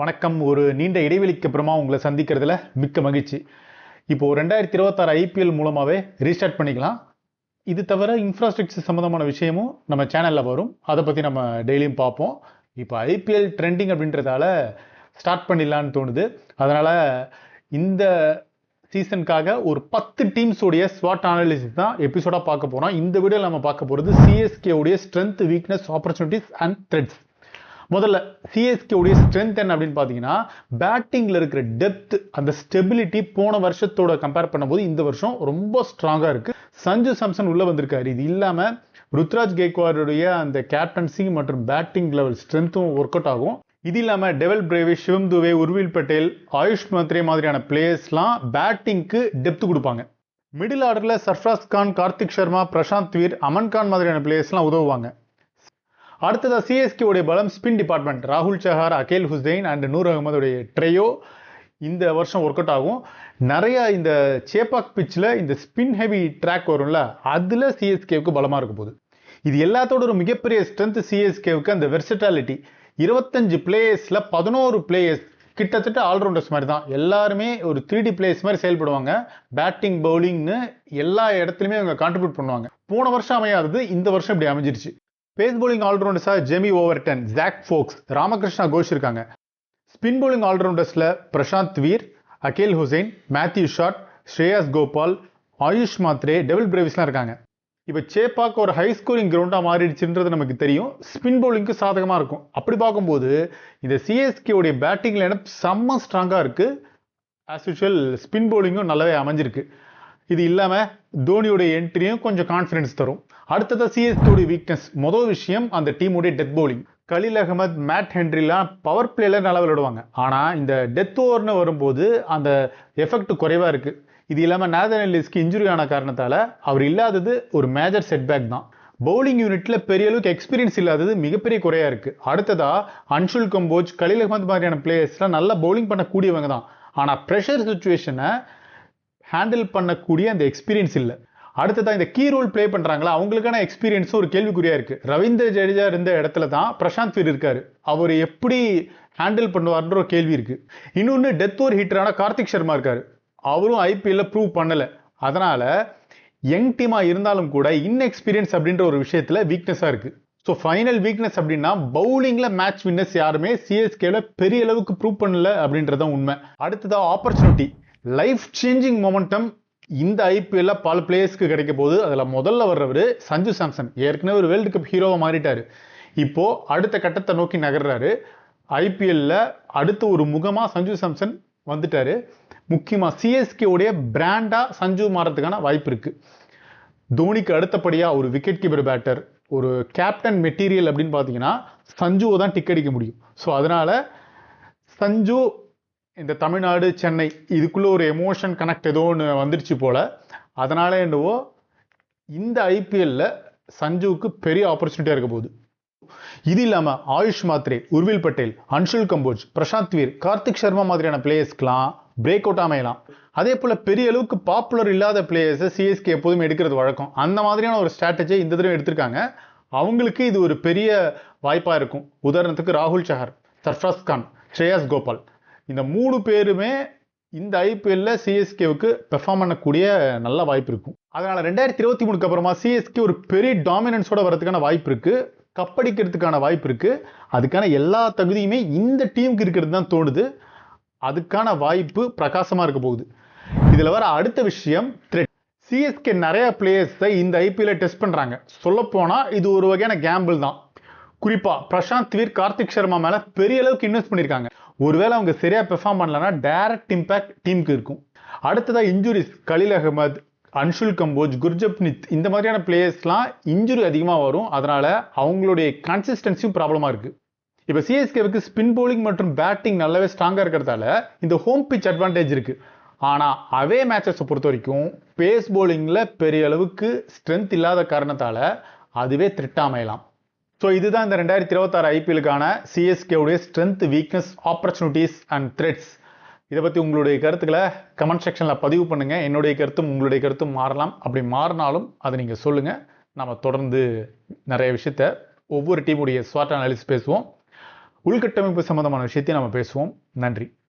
வணக்கம். ஒரு நீண்ட இடைவெளிக்கு அப்புறமா உங்களை சந்திக்கிறதுல மிக்க மகிழ்ச்சி. இப்போ 2026 ஐபிஎல் மூலமாகவே ரீஸ்டார்ட் பண்ணிக்கலாம். இது தவிர இன்ஃப்ராஸ்ட்ரக்சர் சம்மந்தமான விஷயமும் நம்ம சேனலில் வரும். அதை பற்றி நம்ம டெய்லியும் பார்ப்போம். இப்போ ஐபிஎல் ட்ரெண்டிங் அப்படின்றதால ஸ்டார்ட் பண்ணிடலான்னு தோணுது. அதனால் இந்த சீசனுக்காக ஒரு 10 டீம்ஸோடைய ஸ்வாட் அனாலிசிஸ் தான் எபிசோடாக பார்க்க போகிறோம். இந்த வீடியோவில் நம்ம பார்க்க போகிறது சிஎஸ்கே உடைய strength, weakness, opportunities and threads. முதல்ல சிஎஸ்கே உடைய ஸ்ட்ரென்த் என்ன அப்படின்னு பார்த்தீங்கன்னா, பேட்டிங்கில் இருக்கிற டெப்த், அந்த ஸ்டெபிலிட்டி போன வருஷத்தோட கம்பேர் பண்ணும்போது இந்த வருஷம் ரொம்ப ஸ்ட்ராங்காக இருக்குது. சஞ்சு சாம்சன் உள்ளே வந்திருக்காரு. இது இல்லாமல் ருத்ராஜ் கேக்வாடுடைய அந்த கேப்டன்சி மற்றும் பேட்டிங் லெவல் ஸ்ட்ரென்த்தும் ஒர்க் அவுட் ஆகும். இது இல்லாமல் டெவல் பிரேவிஷ், சிவம் துபே, உர்வில் பட்டேல், ஆயுஷ் மத்ரே மாதிரியான பிளேயர்ஸ்லாம் பேட்டிங்க்கு டெப்த் கொடுப்பாங்க. மிடில் ஆர்டரில் சர்ஃப்ராஸ் கான், கார்த்திக் சர்மா, பிரசாந்த் வீர், அமன் கான் மாதிரியான பிளேயர்ஸ்லாம் உதவுவாங்க. அடுத்ததா சிஎஸ்கே உடைய பலம் ஸ்பின் டிபார்ட்மெண்ட். ராகுல் Chahar, Akeal Hosein and Noor அகமதுடைய ட்ரையோ இந்த வருஷம் ஒர்க் அவுட் ஆகும். நிறைய இந்த சேப்பாக் பிச்சில் இந்த ஸ்பின் ஹெவி ட்ராக் வரும்ல, அதில் சிஎஸ்கேவுக்கு பலமாக இருக்க போகுது. இது எல்லாத்தோட ஒரு மிகப்பெரிய ஸ்ட்ரென்த் சிஎஸ்கேவுக்கு அந்த வெர்சட்டாலிட்டி. 25 பிளேயர்ஸில் 11 பிளேயர்ஸ் கிட்டத்தட்ட ஆல்ரவுண்டர்ஸ் மாதிரி தான். எல்லாருமே ஒரு 3D பிளேயர்ஸ் மாதிரி செயல்படுவாங்க. பேட்டிங், பவுலிங்னு எல்லா இடத்துலையுமே அவங்க கான்ட்ரிபியூட் பண்ணுவாங்க. போன வருஷம் அமையாதது இந்த வருஷம் இப்படி அமைஞ்சிருச்சு. பேஸ் பவுலிங் ஆல்ரவுண்டர்ஸாக Jamie Overton, Jack Foakes, Ramakrishna Ghosh இருக்காங்க. ஸ்பின் பவுலிங் ஆல்ரவுண்டர்ஸில் Prashant Veer, Akeal Hosein, Matthew Short, Shreyas Gopal, Ayush Mhatre, Dewald பிரேவிஸ்லாம் இருக்காங்க. இப்போ சேப்பாக் ஒரு ஹை ஸ்கோரிங் கிரவுண்டாக மாறிடுச்சுன்றது நமக்கு தெரியும். ஸ்பின் பவுலிங்க்கு சாதகமாக இருக்கும். அப்படி பார்க்கும்போது இந்த சிஎஸ்கே உடைய பேட்டிங் லைனப் செம்ம ஸ்ட்ராங்காக இருக்குது. ஆஸ் யூஷுவல் ஸ்பின் பவுலிங்கும் நல்லாவே அமைஞ்சிருக்கு. இது இல்லாமல் தோனியோடைய என்ட்ரியும் கொஞ்சம் கான்ஃபிடன்ஸ் தரும். அடுத்தது சிஎஸ்கேவுடைய வீக்னஸ். முதல் விஷயம் அந்த டீமுடைய death bowling. Khaleel Ahmed, Matt ஹென்ரிலாம் பவர் பிளேல நல்லா விளையாடுவாங்க. ஆனால் இந்த டெத் ஓவர்னு வரும்போது அந்த எஃபெக்ட் குறைவாக இருக்குது. இது இல்லாமல் நேதன் எல்லிஸ்க்கு இன்ஜுரி ஆன காரணத்தால் அவர் இல்லாதது ஒரு மேஜர் செட்பேக் தான். பவுலிங் யூனிட்ல பெரிய அளவுக்கு எக்ஸ்பீரியன்ஸ் இல்லாதது மிகப்பெரிய குறையா இருக்கு. அடுத்ததா அன்ஷுல் கம்போஜ், கலீல் அகமது மாதிரியான பிளேயர்ஸ்லாம் நல்லா பவுலிங் பண்ணக்கூடியவங்க தான். ஆனால் ப்ரெஷர் சுச்சுவேஷனை ஹேண்டில் பண்ணக்கூடிய அந்த எக்ஸ்பீரியன்ஸ் இல்லை. அடுத்ததான் இந்த கீ ரோல் பிளே பண்றாங்களா, அவங்களுக்கான எக்ஸ்பீரியன்ஸும் ஒரு கேள்விக்குறியா இருக்கு. ரவீந்திர ஜடேஜா இருந்த இடத்துல தான் பிரசாந்த் வீர் இருக்காரு. அவர் எப்படி ஹேண்டில் பண்ணுவார்ன்ற ஒரு கேள்வி இருக்கு. இன்னொன்று டெத் ஓவர் ஹீட்டரான கார்த்திக் சர்மா இருக்காரு. அவரும் ஐபிஎல்ல ப்ரூவ் பண்ணல. அதனால யங் டீமா இருந்தாலும் கூட இன்எக்ஸ்பீரியன்ஸ் அப்படின்ற ஒரு விஷயத்துல வீக்னஸா இருக்கு. ஸோ ஃபைனல் வீக்னஸ் அப்படின்னா பவுலிங்ல மேட்ச் வின்னர்ஸ் யாருமே சிஎஸ்கேல பெரிய அளவுக்கு ப்ரூவ் பண்ணல அப்படின்றதான் உண்மை. அடுத்ததான் ஆப்பர்ச்சுனிட்டி. லைஃப் சேஞ்சிங் மொமெண்டம் இந்த ஐபிஎல்ல பல பிளேயர்ஸ்க்கு கிடைக்க போது. அதில் முதல்ல வர்றவர் சஞ்சு சாம்சன். ஏற்கனவே ஒரு வேர்ல்டு கப் ஹீரோவா மாறிட்டாரு. இப்போ அடுத்த கட்டத்தை நோக்கி நகர்றாரு. ஐபிஎல்ல அடுத்த ஒரு முகமா சஞ்சு சாம்சன் வந்துட்டாரு. முக்கியமா சிஎஸ்கே உடைய பிராண்டா சஞ்சு மாறதுக்கான வாய்ப்பு இருக்கு. தோனிக்கு அடுத்தபடியா ஒரு விக்கெட் கீப்பர் பேட்டர், ஒரு கேப்டன் மெட்டீரியல் அப்படின்னு பார்த்தீங்கன்னா சஞ்சுவை தான் டிக் அடிக்க முடியும். ஸோ அதனால சஞ்சு இந்த தமிழ்நாடு, சென்னை இதுக்குள்ள ஒரு எமோஷன் கனெக்ட் ஏதோ ஒன்று வந்துருச்சு போல. அதனால என்னவோ இந்த ஐபிஎல்ல சஞ்சுவுக்கு பெரிய ஆப்பர்ச்சுனிட்டியா இருக்க போகுது. இது இல்லாம ஆயுஷ் மாத்ரே, உர்வில் பட்டேல், அன்ஷுல் கம்போஜ், பிரசாந்த் வீர், கார்த்திக் சர்மா மாதிரியான பிளேயர்ஸ்க்கெல்லாம் பிரேக் அவுட் அமையலாம். அதே போல பெரிய அளவுக்கு பாப்புலர் இல்லாத பிளேயர்ஸை சிஎஸ்கே எப்போதுமே எடுக்கிறது வழக்கம். அந்த மாதிரியான ஒரு ஸ்ட்ராட்டஜி இந்த தடவை எடுத்திருக்காங்க. அவங்களுக்கு இது ஒரு பெரிய வாய்ப்பா இருக்கும். உதாரணத்துக்கு ராகுல் சஹார், சர்ஃப்ராஸ் கான், ஸ்ரேயாஸ் கோபால், இந்த 3 பேருமே இந்த ஐபிஎல்ல சிஎஸ்கேவுக்கு பெர்ஃபார்ம் பண்ணக்கூடிய நல்ல வாய்ப்பு இருக்கும். அதனால 2023க்கு அப்புறமா சிஎஸ்கே ஒரு பெரிய டாமினன்ஸோட வரதுக்கான வாய்ப்பு இருக்கு. கப்படிக்கிறதுக்கான வாய்ப்பு இருக்கு. அதுக்கான எல்லா தகுதியுமே இந்த டீமுக்கு இருக்கிறது தான் தோணுது. அதுக்கான வாய்ப்பு பிரகாசமா இருக்க போகுது. இதுல வர அடுத்த விஷயம் த்ரெட். சிஎஸ்கே நிறைய பிளேயர்ஸை இந்த ஐபிஎல்ல டெஸ்ட் பண்றாங்க. சொல்ல போனா இது ஒரு வகையான கேம்பிள் தான். குறிப்பா பிரசாந்த் வீர், கார்த்திக் சர்மா மேல பெரிய அளவுக்கு இன்வெஸ்ட் பண்ணிருக்காங்க. ஒருவேளை அவங்க சரியா பெர்ஃபார்ம் பண்ணலன்னா டைரக்ட் இம்பாக்ட் டீமுக்கு இருக்கும். அடுத்ததா இன்ஜுரிஸ். கலீல் அகமது, அன்ஷுல் கம்போஜ், குர்ஜப்னித் இந்த மாதிரியான பிளேயர்ஸ்லாம் இன்ஜுரி அதிகமாக வரும். அதனால அவங்களுடைய கன்சிஸ்டன்சியும் ப்ராப்ளமா இருக்கு. இப்போ சிஎஸ்கேவுக்கு ஸ்பின் பவுலிங் மற்றும் பேட்டிங் நல்லாவே ஸ்ட்ராங்கா இருக்கிறதால இந்த ஹோம் பிச் அட்வான்டேஜ் இருக்கு. ஆனா அவே மேட்சஸை பொறுத்த வரைக்கும் பேஸ் பவுலிங்ல பெரிய அளவுக்கு ஸ்ட்ரென்த் இல்லாத காரணத்தால அதுவே த்ரெட்டா அமையலாம். ஸோ இதுதான் இந்த 2026 ஐபிஎலுக்கான சிஎஸ்கே உடைய strength, weakness, opportunities and threads. இதை பற்றி உங்களுடைய கருத்துக்களை கமெண்ட் செக்ஷனில் பதிவு பண்ணுங்கள். என்னுடைய கருத்தும் உங்களுடைய கருத்தும் மாறலாம். அப்படி மாறினாலும் அதை நீங்கள் சொல்லுங்கள். நம்ம தொடர்ந்து நிறைய விஷயத்த ஒவ்வொரு டீமுடைய ஸ்வாட் அனாலிசிஸ் பேசுவோம். உள்கட்டமைப்பு சம்பந்தமான விஷயத்தையும் நம்ம பேசுவோம். நன்றி.